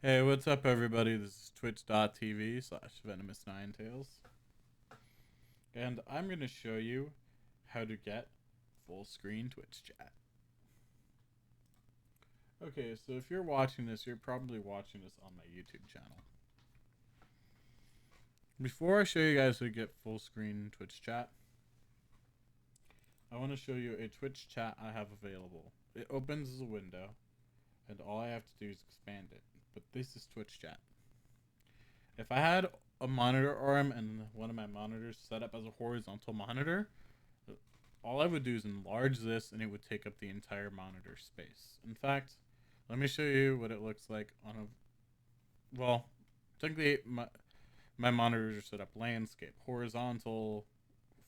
Hey, what's up, everybody? This is twitch.tv/Venomous Ninetails. And I'm going to show you how to get full screen Twitch chat. Okay, so if you're watching this, you're probably watching this on my YouTube channel. Before I show you guys how to get full screen Twitch chat, I want to show you a Twitch chat I have available. It opens as a window, and all I have to do is expand it. But this is Twitch chat. If I had a monitor arm and one of my monitors set up as a horizontal monitor, all I would do is enlarge this and it would take up the entire monitor space. In fact, let me show you what it looks like on a, well, technically my monitors are set up landscape. Horizontal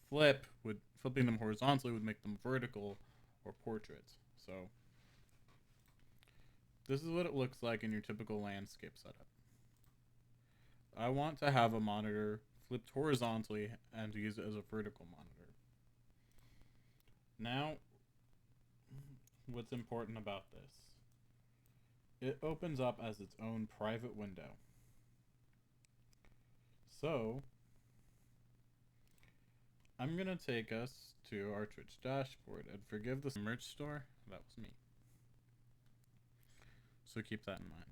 flipping them horizontally would make them vertical or portrait. So this is what it looks like in your typical landscape setup. I want to have a monitor flipped horizontally and use it as a vertical monitor. Now, what's important about this? It opens up as its own private window. So, I'm going to take us to our Twitch dashboard, and forgive the merch store, that was me. So keep that in mind.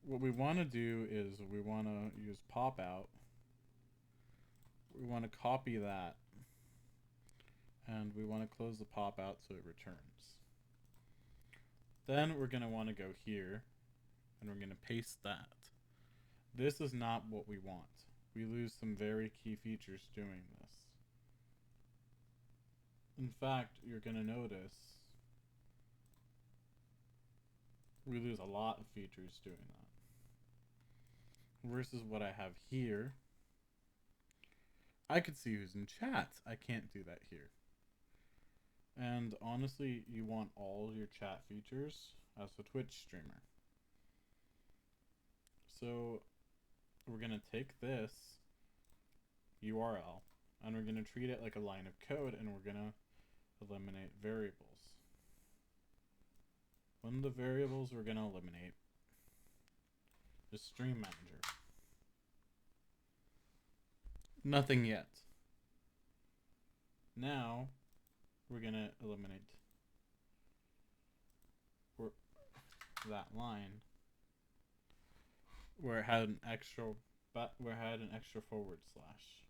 What we want to do is we want to use pop out. We want to copy that, and we want to close the pop out so it returns. Then we're going to want to go here, and we're going to paste that. This is not what we want. We lose some very key features doing this. In fact, you're going to notice we lose a lot of features doing that. Versus what I have here, I could see who's in chat. I can't do that here. And honestly, you want all your chat features as a Twitch streamer. So we're going to take this URL and we're going to treat it like a line of code, and we're going to eliminate variables. One of the variables we're going to eliminate is Stream Manager. Nothing yet. Now we're going to eliminate that line where it had an extra forward slash.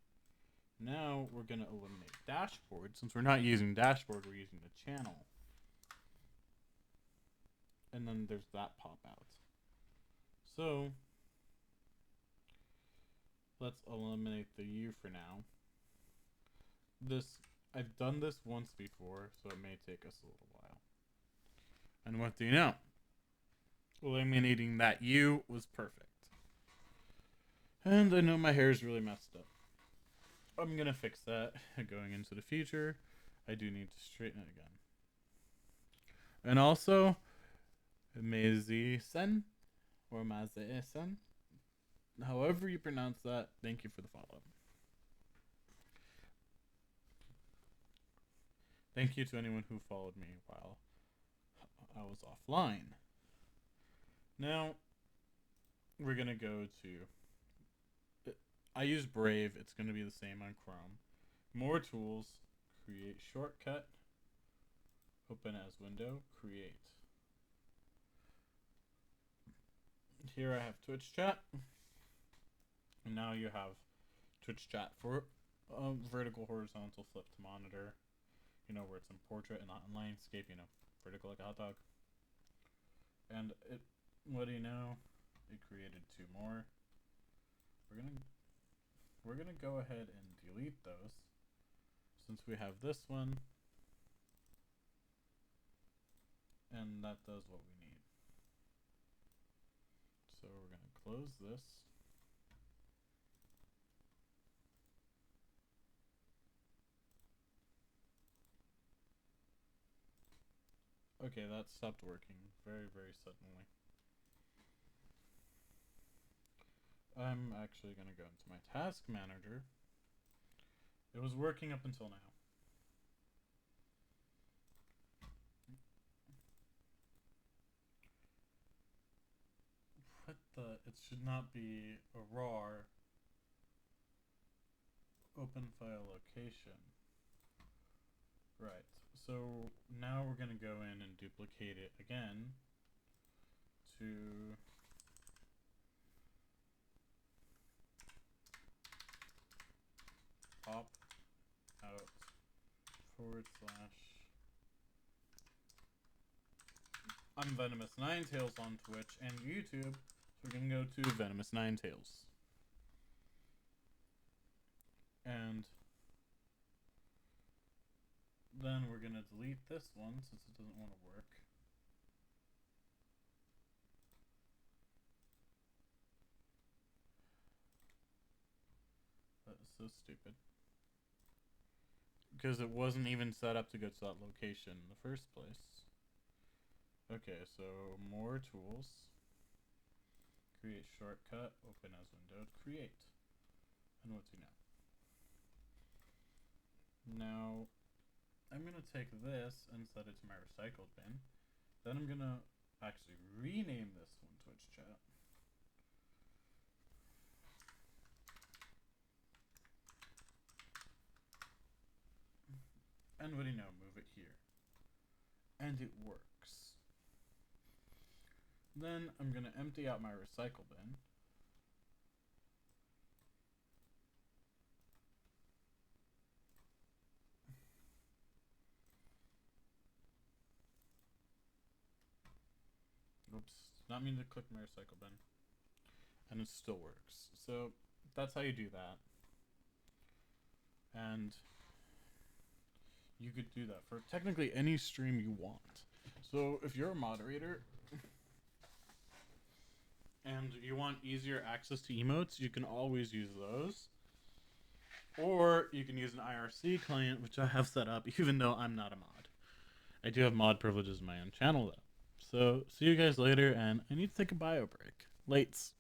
Now we're going to eliminate dashboard. Since we're not using dashboard, we're using the channel. And then there's that pop out. So let's eliminate the U for now. I've done this once before, so it may take us a little while. And what do you know? Eliminating that U was perfect. And I know my hair is really messed up. I'm gonna fix that going into the future. I do need to straighten it again. And also, Mezi-sen or Maze-sen, however you pronounce that, thank you for the follow-up. Thank you to anyone who followed me while I was offline. Now, we're gonna go to, I use Brave, it's gonna be the same on Chrome. More tools, create shortcut, open as window, create. Here I have Twitch chat, and now you have Twitch chat for vertical, horizontal, flip to monitor, where it's in portrait and not in landscape, vertical like a hot dog. And what do you know? It created two more. We're gonna go ahead and delete those since we have this one, and that does what we need. So we're gonna close this. Okay, that stopped working very, very suddenly. I'm actually going to go into my task manager. It was working up until now. What the? It should not be a RAR open file location. Right. So now we're going to go in and duplicate it again to pop out /. I'm Venomous Ninetails on Twitch and YouTube, so we're gonna go to Venomous Ninetails. And then we're gonna delete this one since it doesn't want to work. That is so stupid. Because it wasn't even set up to go to that location in the first place. Okay, so more tools. Create shortcut, open as windowed, create. And what do now? Now, I'm going to take this and set it to my recycled bin. Then I'm going to actually rename this one Twitch chat. And what do you know? Move it here. And it works. Then I'm going to empty out my recycle bin. Oops, not mean to click my recycle bin. And it still works. So that's how you do that. And you could do that for technically any stream you want. So if you're a moderator and you want easier access to emotes, you can always use those. Or you can use an IRC client, which I have set up, even though I'm not a mod. I do have mod privileges in my own channel, though. So, see you guys later, and I need to take a bio break. Lates.